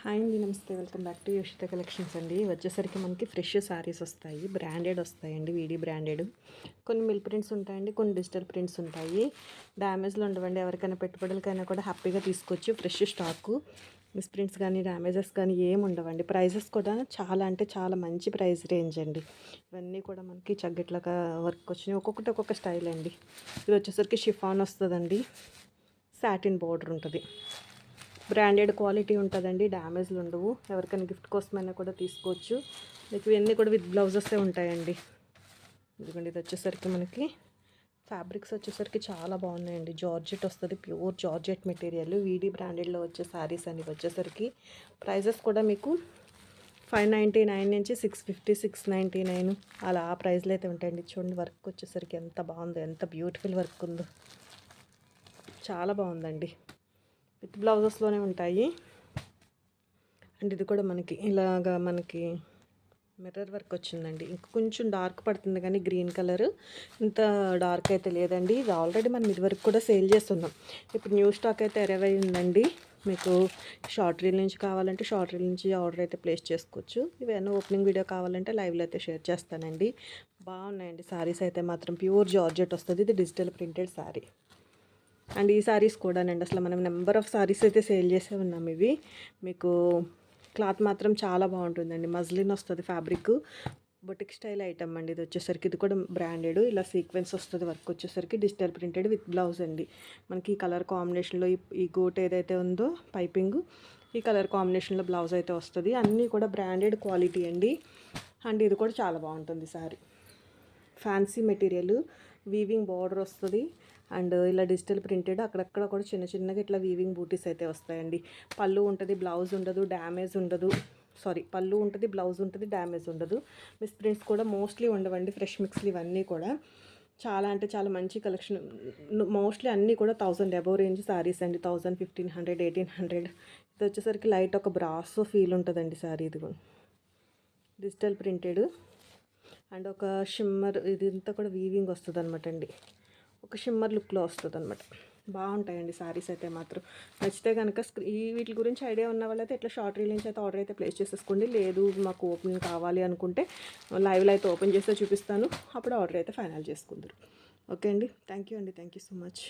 Hi అండి, నమస్తే. Welcome back to యోషిత collections అండి. వచ్చేసరికి మనకి ఫ్రెష్ శారీస్ వస్తాయి, బ్రాండెడ్ వస్తాయండి, వీడి బ్రాండెడ్. కొన్ని మిల్ ప్రింట్స్ ఉంటాయండి, కొన్ని డిజిటల్ ప్రింట్స్ ఉంటాయి. డ్యామేజ్లు ఉండవండి. ఎవరికైనా పెట్టుబడులకైనా కూడా హ్యాపీగా తీసుకోవచ్చు. ఫ్రెష్ స్టాకు, మిస్ ప్రింట్స్ కానీ డ్యామేజెస్ కానీ ఏమి ఉండవండి. ప్రైజెస్ కూడా చాలా అంటే చాలా మంచి ప్రైస్ రేంజ్ అండి. ఇవన్నీ కూడా మనకి చగ్గట్లగా వర్క్ వచ్చినాయి. ఒక్కొక్కటి ఒక్కొక్క స్టైల్ అండి. ఇది వచ్చేసరికి షిఫాన్ వస్తుందండి, సాటిన్ బార్డర్ ఉంటుంది. బ్రాండెడ్ క్వాలిటీ ఉంటుందండి, డ్యామేజ్లు ఉండవు. ఎవరికైనా గిఫ్ట్ కోసమైనా కూడా తీసుకోవచ్చు. మీకు ఇవన్నీ కూడా విత్ బ్లౌజెసే ఉంటాయండి. ఎందుకంటే ఇది వచ్చేసరికి మనకి ఫ్యాబ్రిక్స్ వచ్చేసరికి చాలా బాగున్నాయండి. జార్జెట్ వస్తుంది, ప్యూర్ జార్జెట్ మెటీరియల్. వీడి బ్రాండెడ్లో వచ్చే శారీస్ అని వచ్చేసరికి ప్రైజెస్ కూడా మీకు 599 నుంచి 650, 699 అలా ఆ ప్రైస్లో అయితే ఉంటాయండి. చూడండి వర్క్ వచ్చేసరికి ఎంత బాగుందో, ఎంత బ్యూటిఫుల్ వర్క్ ఉందో, చాలా బాగుందండి. విత్ బ్లౌజెస్లోనే ఉంటాయి. అండ్ ఇది కూడా మనకి ఇలాగా మనకి మిర్రర్ వర్క్ వచ్చిందండి. ఇంకా కొంచెం డార్క్ పడుతుంది కానీ గ్రీన్ కలర్ ఇంత డార్క్ అయితే లేదండి. ఇది ఆల్రెడీ మనం ఇది వరకు కూడా సేల్ చేస్తున్నాం. ఇప్పుడు న్యూ స్టాక్ అయితే అరైవ్ అయిందండి. మీకు షార్ట్ రీల్ నుంచి కావాలంటే షార్ట్ రీల్ నుంచి ఆర్డర్ అయితే ప్లేస్ చేసుకోవచ్చు. ఇవన్నీ ఓపెనింగ్ వీడియో కావాలంటే లైవ్లో అయితే షేర్ చేస్తానండి. బాగున్నాయండి శారీస్ అయితే మాత్రం. ప్యూర్ జార్జెట్ వస్తుంది. ఇది డిజిటల్ ప్రింటెడ్ శారీ. అండ్ ఈ శారీస్ కూడానండి, అసలు మనం నెంబర్ ఆఫ్ శారీస్ అయితే సేల్ చేసే ఉన్నాం. ఇవి మీకు క్లాత్ మాత్రం చాలా బాగుంటుందండి. మజ్లిన్ వస్తుంది ఫ్యాబ్రిక్, బొటిక్ స్టైల్ ఐటమ్ అండి. ఇది వచ్చేసరికి ఇది కూడా బ్రాండెడ్. ఇలా సీక్వెన్స్ వస్తుంది. వర్క్ వచ్చేసరికి డిజిటల్ ప్రింటెడ్ విత్ బ్లౌజ్ అండి. మనకి ఈ కలర్ కాంబినేషన్లో ఈ గోట్ ఏదైతే ఉందో పైపింగ్, ఈ కలర్ కాంబినేషన్లో బ్లౌజ్ అయితే వస్తుంది. అన్నీ కూడా బ్రాండెడ్ క్వాలిటీ అండి. అండ్ ఇది కూడా చాలా బాగుంటుంది sari. Fancy material, weaving border వస్తుంది. అండ్ ఇలా డిజిటల్ ప్రింటెడ్, అక్కడక్కడ కూడా చిన్న చిన్నగా ఇట్లా వీవింగ్ బూటీస్ అయితే వస్తాయండి. పళ్ళు ఉంటుంది, బ్లౌజ్ ఉండదు, డ్యామేజ్ ఉండదు. పళ్ళు ఉంటుంది, బ్లౌజ్ ఉంటుంది, డ్యామేజ్ ఉండదు. మిస్ ప్రింట్స్ కూడా మోస్ట్లీ ఉండవండి. ఫ్రెష్ మిక్స్లు ఇవన్నీ కూడా చాలా అంటే చాలా మంచి కలెక్షన్. మోస్ట్లీ అన్నీ కూడా 1000 అబవ్ రేంజ్ శారీస్ అండి. 1000, 1500, 1800. ఇది వచ్చేసరికి లైట్ ఒక బ్రాస్ ఫీల్ ఉంటుందండి శారీ. ఇది డిజిటల్ ప్రింటెడ్ అండ్ ఒక షిమ్మర్, ఇదంతా కూడా వీవింగ్ వస్తుంది అనమాట అండి. ఒక షిమ్మర్ లుక్లో వస్తుంది అనమాట. బాగుంటాయండి శారీస్ అయితే మాత్రం. నచ్చితే కనుక వీటి గురించి ఐడియా ఉన్న వాళ్ళైతే ఇట్లా షార్ట్ రీల్ నుంచి అయితే ఆర్డర్ అయితే ప్లేస్ చేసేసుకోండి. లేదు మాకు ఓపెన్ కావాలి అనుకుంటే లైవ్లో అయితే ఓపెన్ చేస్తే చూపిస్తాను, అప్పుడు ఆర్డర్ అయితే ఫైనల్ చేసుకుందరు. ఓకే అండి, థ్యాంక్ యూ అండి, థ్యాంక్ యూ సో మచ్.